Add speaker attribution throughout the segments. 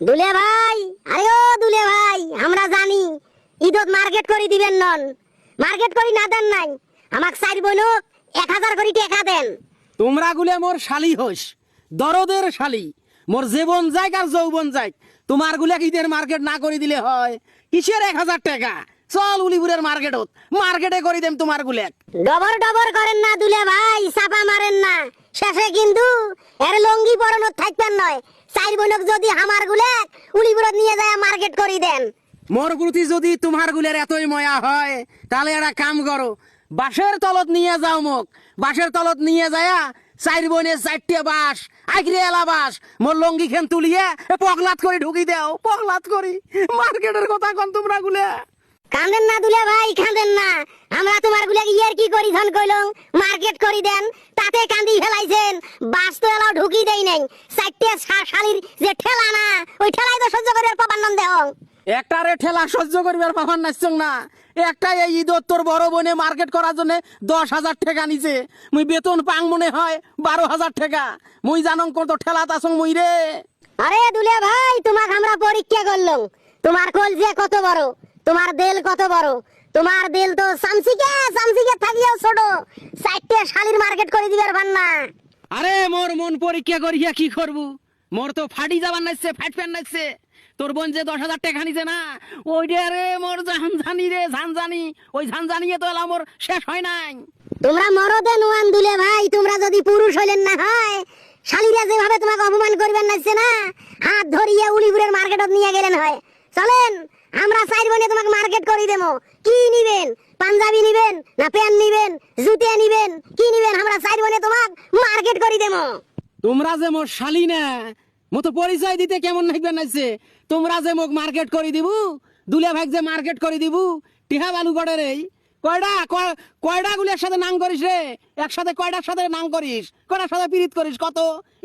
Speaker 1: দুলে ভাই, আরে ও দুলে ভাই, আমরা জানি ঈদত মার্কেট করে দিবেন নন, মার্কেট করি না দেন নাই, আমাক 4 বইনক 1000 করে টাকা দেন।
Speaker 2: তোমরা গুলে মোর শালি হইস, দরদের শালি, মোর জীবন যাই আর যৌবন যাই, তোমার গুলে ঈদের মার্কেট না করে দিলে হয়? কিসের 1000 টাকা? চল উলিপুরের মার্কেটত, মার্কেটে করে দেম তোমার গুলে।
Speaker 1: ডবর ডবর করেন না দুলে ভাই, চাপা মারেন না, শেষে কিন্তু এর লঙ্গি পরনত থাকবেন নয়। 4 বইনক যদি আমার গুলে উলিপুরত নিয়ে যায় মার্কেট করে দেন।
Speaker 2: মোর প্রতি যদি তোমার গুলের এতই ময়া হয়, তাহলে একটা কাম করো, বাঁশের তলত নিয়ে যাও মোক, বাঁশের তলত নিয়ে যায়া 4 বইনে 4টে বাঁশ, আইগরে এলা বাঁশ, মোর লঙ্গি খেন তুলিয়ে পগলাত করে ঢুকি দাও, পগলাত করি। মার্কেটের কথা কন তোমরা গুলে।
Speaker 1: কাঁদেন না দুলে ভাই, কাঁদেন না, আমরা তোমার গুলে ইয়ার কি করি ধন কইলং মার্কেট করি দেন, তাতে কান্দি ফেলাইছেন। বাস তো এলাও ঢুকি দেই নাই, 4টে শালির যে ঠেলা না, ওই ঠেলাই তো সহ্য করে পাবার নাম দেও।
Speaker 2: একটারে ঠেলা সহ্য করবার পাবার নাচছং না, একটা এই ঈদত তোর বড় বোনে মার্কেট করার জন্য 10,000 টাকা নিছে, মুই বেতন পাং মনে হয় 12,000 টাকা, মুই জানং কত ঠেলাত আসং মুই রে।
Speaker 1: আরে দুলে ভাই, তোমাক আমরা পরীক্ষা করলাম, তোমার কলজে কত বড়, তোমার দেল কত বড়। তোমার দেল তো সামসিকে থাকিও ছোট, 4টে শালির মার্কেট করে দিবার পান না।
Speaker 2: আরে মোর মন পরীক্ষা করিয়া কি করবো, মোর তো ফাটি যাবার নাইছে, ফাটফ্যান নাইছে। তোর বোন যে 10,000 টাকা নিছে না, ওই রে মোর ঝানঝানি রে, ঝানঝানি, ওই ঝানঝানিয়ে তো এলা মোর শেষ হয় নাই।
Speaker 1: তোমরা মরদে নোয়ান দুলে ভাই, তোমরা যদি পুরুষ হইলেন না হয়, শালিরা যেভাবে তোমাকে অপমান করবেন নাইছে না, হাত ধরিয়ে উলিপুরের মার্কেটত নিয়ে গেলেন হয়। চলেন, আমরা 4 বনে তোমাকে মার্কেট করে দেবো। কি নিবেন? পাঞ্জাবি নিবেন না প্যান্ট নিবেন, জুতে নিবেন, কি নিবেন? আমরা 4 বনে তোমাকে মার্কেট করে দেবো।
Speaker 2: তোমরা যে মোর শালি না, মতো পরিচয় দিতে কেমন লাগবে নাইছে। তোমরা যে মোক মার্কেট করে দিবু, দুলে ভাই যে মার্কেট করে দিবু, টিহা বালু গড়ের এই কয়টা গুলির সাথে নাং করিস রে? একসাথে কয়টার সাথে নাং করিস, কয়টার সাথে পিরিত করিস? কত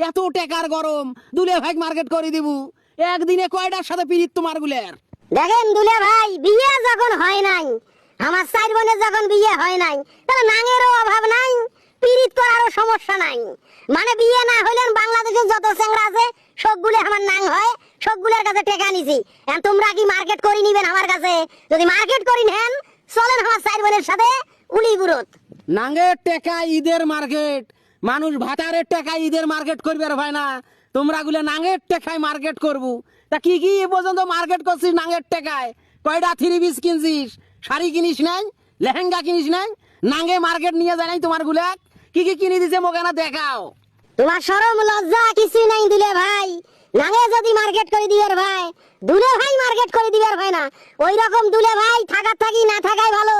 Speaker 2: এত টাকার গরম, দুলে ভাই মার্কেট করে দিবু, একদিনে কয়টার সাথে পিরিত তোমার গুলের?
Speaker 1: দেখেন দুলে ভাই, বিয়ে যখন হয় নাই, আমার 4 বোনের যখন বিয়ে হয় নাই, তাহলে নাঙেরও অভাব নাই, পিরিত করারও সমস্যা নাই। মানে বিয়ে না হইলেন বাংলাদেশের যত চেংড়া আছে সবগুলো আমার নাং হয়, সবগুলোর কাছে টাকা নিছি। এখন তোমরা কি মার্কেট করে নিবেন আমার কাছে? যদি মার্কেট করি নেন, চলেন আমার 4 বোনের সাথে উলিপুরত।
Speaker 2: নাঙ্গের টাকা ঈদের মার্কেট, মানুষ ভাতারের টাকা ঈদের মার্কেট করবে আর ভাই না, তোমরা গুলো নাঙ্গের টাকায় মার্কেট করবো। তা কি কি এ পর্যন্ত মার্কেট করছিস নাঙ্গের টাকায়? কয়টা 3 পিস কিনছিস? শাড়ি কিনিস নাই? লেহেঙ্গা কিনিস নাই? নাঙ্গে মার্কেট নিয়ে যায় নাই তোমার গুলা? কি কি কিনে দিছে মোকে না দেখাও।
Speaker 1: তোমার শরম লজ্জা কিছু নাই দুলে ভাই, নাঙে যদি মার্কেট করে দিবার ভাই, দুলে ভাই মার্কেট করে দিবার ভাই না, ওই রকম দুলে ভাই থাকার থাকি না থাকাই ভালো।